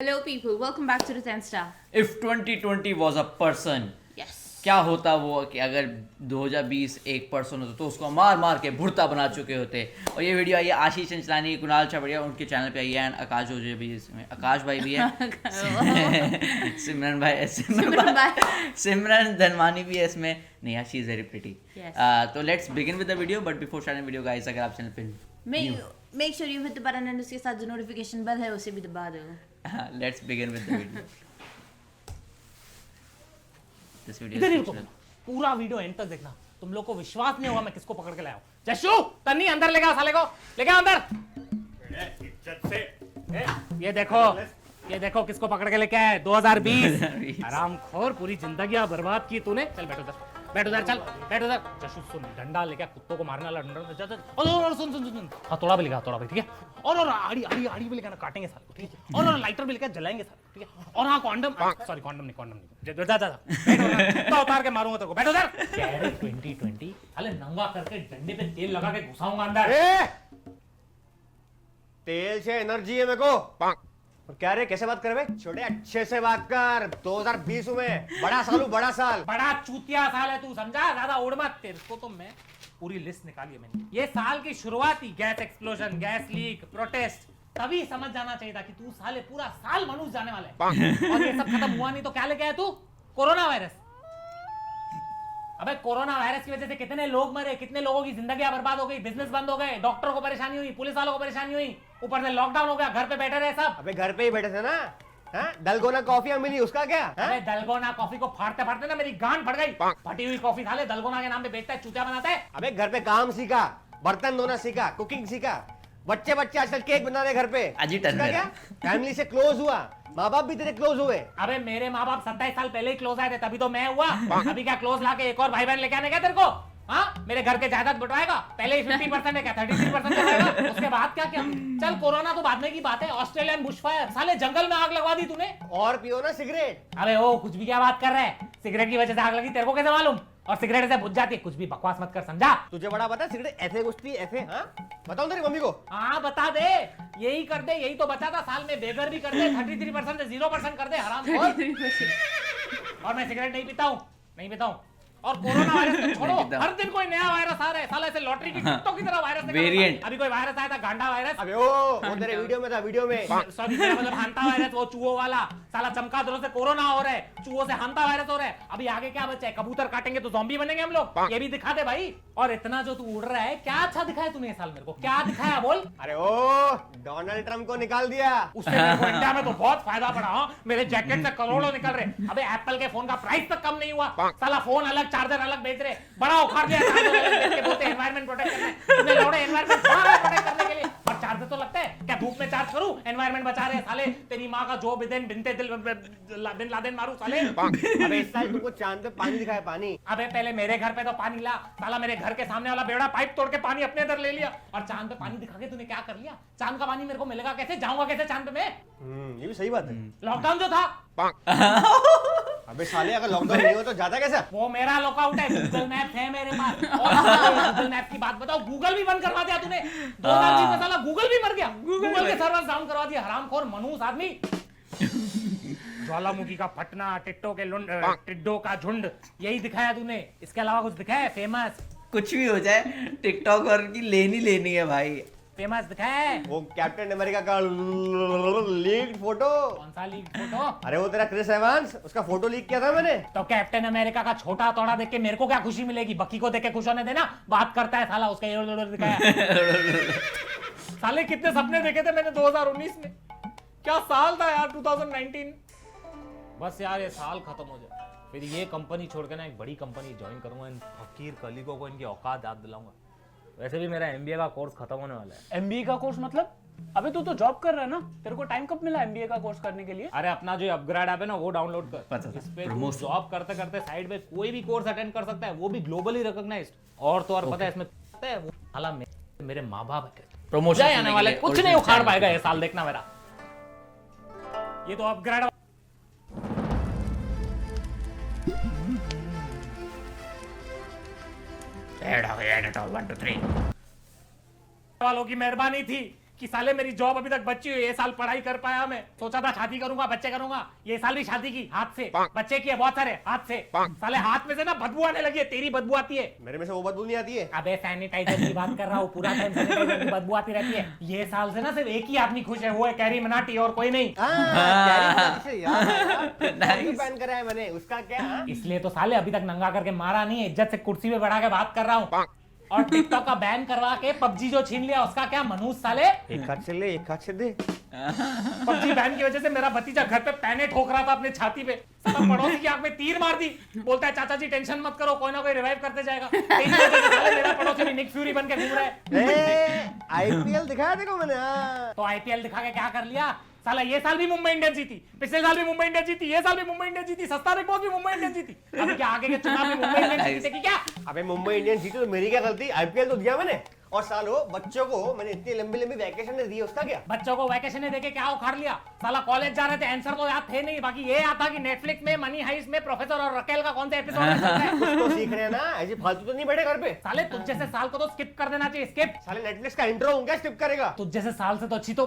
Hello people, welcome back to the 10 Star. If 2020 was a person, Yes. क्या होता वो कि अगर 2020 एक पर्सन होता तो उसको मार मार के भुर्ता बना चुके होते। और ये वीडियो आई है आशीष चंचलानी, कुणाल छबड़िया उनके चैनल पे आई है, एंड आकाश ओझे भी इसमें, आकाश भाई भी है सिमरन धनवानी भी है इसमें। Neha, she is very pretty. तो let's begin with the video, but before starting video guys, अगर आप चैनल पे Make sure you hit the button and उसके साथ जो notification bell है उसे भी दबा दो. Let's begin with the video. This video इधर ही रुको, पूरा वीडियो एंड तक देखना। तुम लोग को विश्वास नहीं होगा मैं किसको पकड़ के लाया हूं। जशु, तन्नी अंदर लेगा साले को, लेगा अंदर। इज्जत से ये देखो किसको पकड़ के लेके आया। 2020 हरामखोर, पूरी जिंदगी बर्बाद की तूने। चल बैठ उधर, चल बैठ उधर। जशु सुन, डंडा लेके कुत्तों को मारने वाला डंडा। और सुन हथौड़ा भी लेगा, हथौड़ा भी, ठीक है। और आड़ी भी लेकर काटेंगे साले को, ठीक है। और लाइटर भी लेकर जलाएंगे साले को, ठीक है। और हाँ, कॉन्डम नहीं। जा उतार के मारूंगा तेरे को। बैठ उधर। 2020 साले नंगा करके डंडे पे तेल लगा के घुसाऊंगा अंदर। तेल से एनर्जी है मेरे को। और क्या रे, कैसे बात कर बे? छोटे अच्छे से बात कर। 2020 में बड़ा साल। बड़ा चूतिया साल है तू, समझा? ज्यादा उड़ मत। तेरे को तो मैं पूरी लिस्ट निकाली है मैंने। ये साल की शुरुआत ही gas explosion, gas leak, protest, तभी समझ जाना चाहिए था कि तू साले पूरा साल मनुष्य जाने वाला है। और ये सब खत्म हुआ नहीं तो क्या लेके आया तू? Corona virus. अबे कोरोना वायरस की वजह से कितने लोग मरे, कितने लोगों की जिंदगी बर्बाद हो गई, बिजनेस बंद हो गए, डॉक्टरों को परेशानी हुई, पुलिस वालों को परेशानी हुई, ऊपर से लॉकडाउन हो गया, घर पे बैठे रहे सब। अबे घर पे ही बैठे थे ना। दलगोना कॉफियां मिली, उसका क्या? अबे दलगोना कॉफी को फाड़ते ना मेरी गांड फट गई। फटी हुई कॉफी खा ले, दलगोना के नाम पे बेचता है, चूतिया बनाता है। अबे घर पे काम सीखा, बर्तन धोना सीखा, कुकिंग सीखा। बच्चे आजकल केक बना रहे घर पे। क्या फैमिली से क्लोज हुआ, माँ बाप भी तेरे क्लोज हुए। अबे मेरे माँ बाप 27 साल पहले ही क्लोज आए थे, तभी तो मैं हुआ। अभी क्या क्लोज लाके एक और भाई बहन लेके आने क्या तेरे को? हाँ, मेरे घर के जायदाद बंटवाएगा? पहले ही 50% है क्या? 33% बंटवाएगा? उसके बाद क्या? चल कोरोना तो बाद में की बात है। ऑस्ट्रेलियन बुशफायर, साले जंगल में आग लगवा दी तूने। और पियो ना सिगरेट। अबे ओ, कुछ भी क्या बात कर रहे हैं? सिगरेट की वजह से आग लगी, तेरे को कैसे मालूम? और सिगरेट से बुझ जाती है। कुछ भी बकवास मत कर, समझा? तुझे बड़ा पता है सिगरेट ऐसे घुसती है, ऐसे। हाँ, बताऊं तेरी मम्मी को? हाँ बता दे, यही कर दे। यही तो बचा था साल में, बेगर भी कर दे, 33% से 0% कर दे, हराम। और मैं सिगरेट नहीं पीता हूँ। और कोरोना वायरस तो छोड़ो, हर दिन कोई नया वायरस आ रहा है साला, ऐसे लॉटरी की टिकटों की तरह वायरस वेरिएंट। अभी कोई वायरस आया था, गांडा वायरस। अबे वो तेरे वीडियो में था, वीडियो में। सॉरी, मतलब हांता वायरस, वो चूहों वाला साला। चमगादड़ों से कोरोना हो रहा है, चूहों से हांता वायरस हो रहा है। अभी आगे क्या बचा है? कबूतर काटेंगे तो ज़ॉम्बी बनेंगे हम लोग। ये भी दिखा दे भाई। और इतना जो तू उड़ रहा है, क्या अच्छा दिखाया तूने साल मेरे को? क्या दिखाया बोल? अरे ओ, डोनाल्ड ट्रम्प को निकाल दिया। उससे मेरे को इंडिया में तो बहुत फायदा पड़ा। हाँ, मेरे जैकेट से करोड़ों निकल रहे। अबे एप्पल के फोन का प्राइस तक कम नहीं हुआ, साला फोन अलग, चार्जर अलग बेच रहे। बड़ा उखाड़ दिया बोलते एनवायरनमेंट प्रोटेक्ट करना है। तूने लौड़े एनवायरनमेंट प्रोटेक्ट करने के लिए। और चार्जर तो लगता है क्या? धूप में चार्ज करूं, एनवायरनमेंट बचा रहे साले। तेरी माँ का जो बिन लादेन मारू साले। अबे इस साल तुमको चांद पे पानी दिखाया, पानी। अबे पहले मेरे घर पे तो पानी ला साला। मेरे घर के सामने वाला बेवड़ा पाइप तोड़ के पानी अपने इधर ले लिया। और चांद पे पानी दिखा के तूने क्या कर लिया? चांद का पानी मेरे को मिलेगा कैसे? जाऊंगा कैसे चांद पे मैं? ये भी सही बात है। लॉकडाउन जो था, अबे साले अगर लॉकडाउन नहीं हो तो जाता कैसा? वो मेरा लॉकआउट है। गूगल मैप है मेरे पास। और गूगल मैप की बात बताओ, गूगल भी बंद करवा दिया तूने। 2020 में साला गूगल भी मर गया। गूगल के सर्वर डाउन करवा दिया, हरामखोर मनूस आदमी। ज्वालामुखी का फटना, टिड्डों का झुंड, यही दिखाया तूने। इसके अलावा कुछ दिखाया फेमस? कुछ भी हो जाए, टिकटॉक और की लेनी है भाई। फेमस दिखाया? वो कैप्टन अमेरिका का लीक्ड फोटो। कौन सा लीक फोटो? अरे वो तेरा क्रिस एवंस, उसका फोटो लीक किया था मैंने। तो कैप्टन अमेरिका का छोटा तोड़ा देख के मेरे को क्या खुशी मिलेगी? बकी को देख के खुश होने देना। बात करता है साला, उसका ये दिखाया। साले कितने सपने देखे थे मैंने 2019 में। क्या साल था यार 2019। बस यार ये साल खत्म हो जाए, फिर ये कंपनी छोड़ के ना एक बड़ी कंपनी ज्वाइन करूंगा। इन फकीर कलीगों को इनकी औकात याद दिलाऊंगा। वैसे भी मेरा एमबीए का कोर्स खत्म होने वाला है। एमबीए का कोर्स मतलब? अबे तू तो जॉब कर रहा है ना, तेरे को टाइम कब मिला एमबीए का कोर्स करने के लिए? अरे अपना जो अपग्रेड ऐप है ना, वो डाउनलोड कर। पता था, इस पे जॉब करते करते साइड में कोई भी कोर्स अटेंड कर सकता है, वो भी ग्लोबली रिकॉग्नाइज्ड। और तो और पता है इसमें वो साला मेरे माँ बाप है। प्रमोशन आने वाले कुछ नहीं उखाड़ पाएगा ये साल, देखना मेरा। ये तो अपग्रेड वालों की मेहरबानी थी कि साले मेरी जॉब अभी तक बची हुई है, ये साल पढ़ाई कर पाया मैं, सोचा था शादी करूंगा, बच्चे करूंगा, ये साल भी शादी की हाथ से, बच्चे किए बहुत सारे हाथ से, साले हाथ में से ना बदबू आने लगी है, तेरी बदबू आती है। मेरे में से वो बदबू नहीं आती है। अबे सैनिटाइजर की बात कर रहा हूँ, पूरा टाइम सैनिटाइजर की बदबू आती रहती है। ये साल से ना सिर्फ एक ही आदमी खुश है, वो है कैरी मनाटी और कोई नहीं। बैन करा है मैंने, उसका क्या? इसलिए तो साले अभी तक नंगा करके मारा नहीं, इज्जत से कुर्सी पे बैठा के बात कर रहा हूँ। और टिकटॉक का बैन करवा के पबजी जो छीन लिया उसका क्या मनूज साले। एक हाथ से ले, एक हाथ से दे। पबजी बैन की वजह से मेरा भतीजा घर पे पैने ठोक रहा था अपने छाती पे, साला पड़ोसी की आंख में तीर मार दी, बोलता है चाचा जी टेंशन मत करो, कोई ना कोई रिवाइव करते जाएगा। तेरी वजह से साले मेरा पड़ोसी भी निक फ्यूरी बन के घूम रहा है। आईपीएल दिखाया देखो मैंने। हाँ। तो आईपीएल दिखा के क्या कर लिया साला, ये साल भी मुंबई इंडियंस जीती, पिछले साल भी मुंबई इंडियंस जीती, ये साल भी मुंबई इंडियंस जीती, सस्ता बिग बॉस भी मुंबई इंडियंस जीती, अभी क्या आगे के चुनाव में मुंबई इंडियंस जीतेगी क्या? अबे मुंबई इंडियंस जीती तो मेरी क्या गलती? आईपीएल तो दिया मैंने, और सालो बच्चों को मैंने इतनी लंबी लंबी वैकेशन दी है, उसका क्या? बच्चों को वैकेशन ने देके क्या उखाड़ लिया, साला कॉलेज जा रहे थे, आंसर तो याद थे नहीं, बाकी ये याद था कि नेटफ्लिक्स में मनी हाइस्ट में प्रोफेसर और रकेल का कौन सा एपिसोड है। तो सीख रहे हैं ना, ऐसे फालतू तो नहीं बैठे घर पे। साले तुझ जैसे साल को तो स्किप कर देना चाहिए, स्किप। साले नेटफ्लिक्स का इंट्रो हूँ क्या स्किप करेगा? तुझ जैसे साल से तो अच्छी तो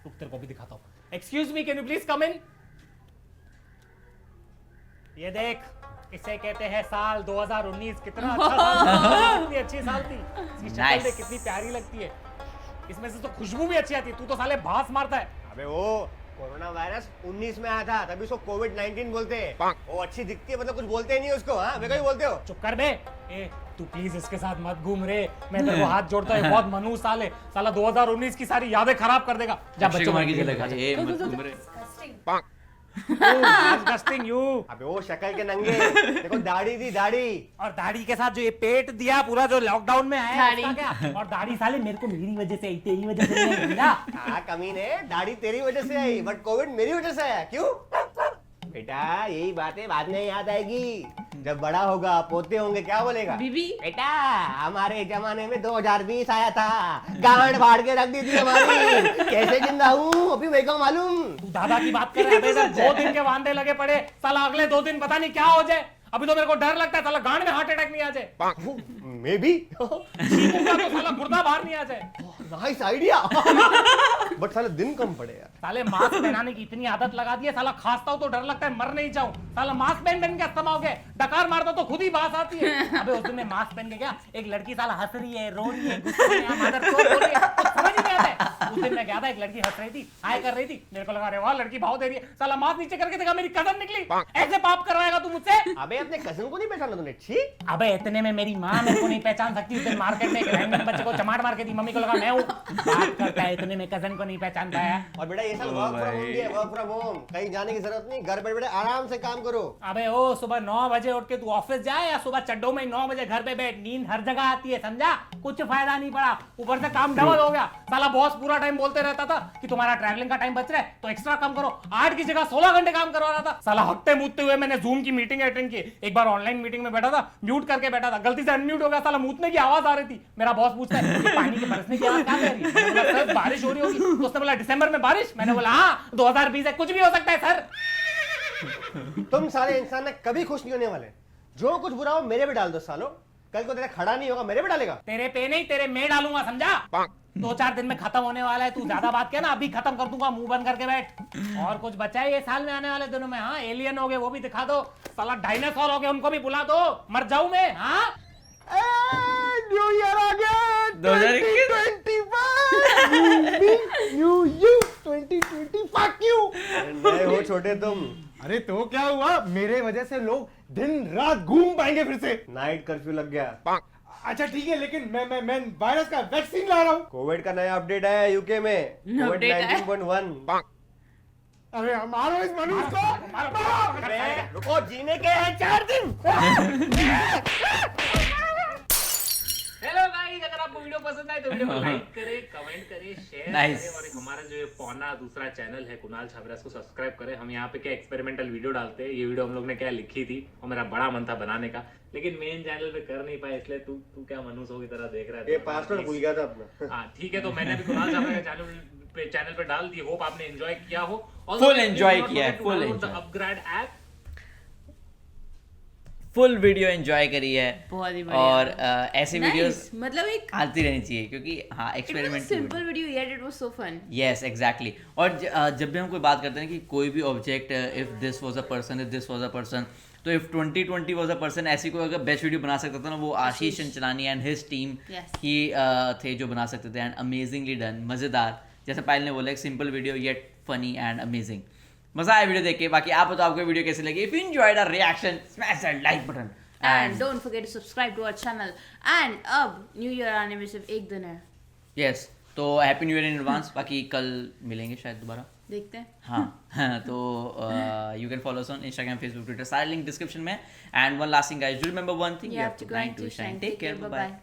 रुक तेरे को भी दिखाता हूँ। Excuse me, can you please come in? ये देख, इसे कहते हैं साल 2019। कितना अच्छा साल था, कितनी अच्छी साल थी, इसकी शक्ल देख कितनी प्यारी लगती है, इसमें से तो खुशबू भी अच्छी आती है, तू तो साले भास मारता है। अबे वो कोरोना वायरस 19 में आया था, तभी उसको कोविड-19 बोलते हैं। वो अच्छी दिखती है मतलब कुछ बोलते ही नहीं उसको। हाँ वे कहीं बोलते हो? चुप कर बे, ए तू प्लीज इसके साथ मत घूम रे, मैं तेरे को हाथ जोड़ता हूँ, बहुत मनूस साल है, साला 2019 की सारी यादें खराब कर देगा। जा बच्चों कुमार की झलक है, ये मत घूम रहे। Disgusting you. अबे वो शक्ल के नंगे, देखो दाढ़ी थी दाढ़ी। और दाढ़ी के साथ जो ये पेट दिया पूरा जो लॉकडाउन में आया दाढ़ी। उसका क्या? और दाढ़ी साले मेरे को मेरी वजह से आई, तेरी वजह से नहीं आई ना। हाँ कमीने, दाढ़ी तेरी वजह से आई, बट कोविड मेरी वजह से आया। क्यों? बेटा यही बातें बाद में याद आएगी, जब बड़ा होगा, पोते होंगे, क्या बोलेगा? बीबी बेटा हमारे जमाने में 2020 आया था, गांड फाड़ के रख दी थी हमारी, कैसे जिंदा हूँ अभी मेरे को मालूम। तू दादा की बात कर रहा है, इधर 2 दिन के वांदे लगे पड़े, साला अगले 2 दिन पता नहीं क्या हो जाए। अभी तो मेरे को डर लगता है साला गांड में हार्ट अटैक नहीं आ जाए, मे बी चीखूंगा तो साला गुर्दा बाहर नहीं आ जाए। Nice idea. बट साले दिन कम पड़े यार। साले मास्क पहनाने की इतनी आदत लगा दी है, साला खांसता हूं तो डर लगता है मर नहीं जाऊं, साला मास्क पहन के अस्थमा हो गया, डकार मारता तो खुद ही बात आती है। अबे उस दिन मैं मास्क पहन के गया, एक लड़की साला हंस रही है, रो रही है, गुस्से में मदर को बोल रही है, कुछ समझ ही नहीं आता है। उस दिन मैं गया था, एक लड़की हंस रही थी, हाय कर रही थी, मेरे को लगा अरे वाह लड़की भाव दे रही है, साला मास्क नीचे करके देखा मेरी कजन निकली। ऐसे पाप करवाएगा तू मुझसे? अबे अपने कजिन को नहीं पहचाना तूने? छी। अबे इतने में मेरी माँ मेरे को नहीं पहचान सकती, उस दिन मार्केट में एक रैंडम बच्चे को चमाट मार के दी, मम्मी को लगा मैं हूँ, बात करता है इतने में कजन को नहीं पहचान पाया। और बेटा ये साल वर्क फ्रॉम होम भी है, वर्क फ्रॉम होम, कहीं जाने की जरूरत नहीं, घर बैठे आराम से काम करो। अबे ओ सुबह 9 बजे उठ के तू ऑफिस जाए या सुबह चड्डों में 9 बजे घर पे बैठ, नींद हर जगह आती है, समझा? कुछ फायदा नहीं पड़ा, ऊपर से काम डबल हो गया। साला बॉस पूरा टाइम बोलते रहता था कि तुम्हारा ट्रैवलिंग का टाइम बच रहा है तो एक्स्ट्रा काम करो, 8 की जगह 16 घंटे काम करवा रहा था। साला हफ्ते मूतते हुए मैंने जूम की मीटिंग अटेंड की, एक बार ऑनलाइन मीटिंग में बैठा था, म्यूट करके बैठा था, गलती से अनम्यूट हो गया, साला मूतने की आवाज आ रही थी। मेरा बॉस पूछता है कि पानी के बरसने की आवाज कहां से आ रही है? मैंने बोला, सर बारिश हो रही होगी। तो उसने बोला दिसंबर में बारिश? मैंने बोला हाँ 2020 है, कुछ भी हो सकता है सर। तुम सारे इंसान ने कभी खुश नहीं होने वाले, जो कुछ बुरा हो मेरे पे डाल दो सालो, कल को तेरा खड़ा नहीं होगा मेरे पे डालेगा। तेरे पे नहीं तेरे में डालूंगा, समझा? 2-4 दिन में खत्म होने वाला है, तू ज्यादा बात किया ना, अभी खत्म कर दूंगा, मुंह बंद करके बैठ। और कुछ बचा है ये साल में आने वाले दिनों में? हाँ एलियन हो गए वो भी दिखा दो, साला डायनासोर हो गए उनको भी बुला दो, मर जाऊं मैं? हाँ न्यू ईयर आ गया 2021। 2020 फक यू। नए हो छोटे तुम। अरे तो क्या हुआ, मेरे वजह से लोग दिन रात घूम पाएंगे फिर से। नाइट कर्फ्यू लग गया। अच्छा ठीक है, लेकिन मैं वायरस का वैक्सीन ला रहा हूँ। कोविड का नया अपडेट आया यूके में, कोविड अपडेट आया? 19.1। अरे मारो इस मनुष्य को, अरे रुको, जीने के हैं 4 दिन। हेलो गाइस, अगर आपको वीडियो पसंद आए तो वीडियो को लाइक करें, कमेंट करें, शेयर Nice. करें, और एक हमारा जो ये पौना दूसरा चैनल है कुणाल छाबरा, इसको सब्सक्राइब करें। हम यहाँ पे क्या एक्सपेरिमेंटल वीडियो डालते हैं, ये वीडियो हम लोग ने क्या लिखी थी और मेरा बड़ा मन था बनाने का, लेकिन मेन चैनल पे कर नहीं पाए, इसलिए तू क्या मनुष्यों की तरह देख रहा है? ये पासवर्ड भूल गया था अपना। हाँ ठीक है, तो मैंने भी कुणाल छाबरा के चैनल पे डाल दी, होप आपने एंजॉय किया हो। Full enjoy किया है, full enjoy। Upgrade app full video enjoy करी है बहुत ही बढ़िया। और ऐसी वीडियोस Nice. मतलब एक आती रहनी चाहिए क्योंकि हाँ it was experiment simple video yet it was so fun. Yes exactly. और जब भी हम कोई बात करते हैं कि कोई भी object if this was a person, if this was a person, तो इफ 2020 वाज अ पर्सन, ऐसी कोई अगर बेस्ट वीडियो बना सकता था ना वो Ashish Chanchlani and his team Yes. ही थे जो बना सकते थे। एंड अमेजिंगली डन, मज़ेदार, जैसे पायल ने बोला एक simple video yet funny and amazing. मजा आया वीडियो देख के। बाकी आप बताओ आपको वीडियो कैसी लगी। If you enjoyed our reaction smash that like button And don't forget to subscribe to our channel. And अब न्यू ईयर आने में सिर्फ एक दिन है, यस तो happy new year in advance. बाकी कल मिलेंगे शायद दोबारा। देखते हैं। हाँ तो you can follow us on Instagram, Facebook, Twitter, सारे लिंक डिस्क्रिप्शन में। And one last thing guys, do remember one thing, You have to grind to shine. Take care, Bye bye bye.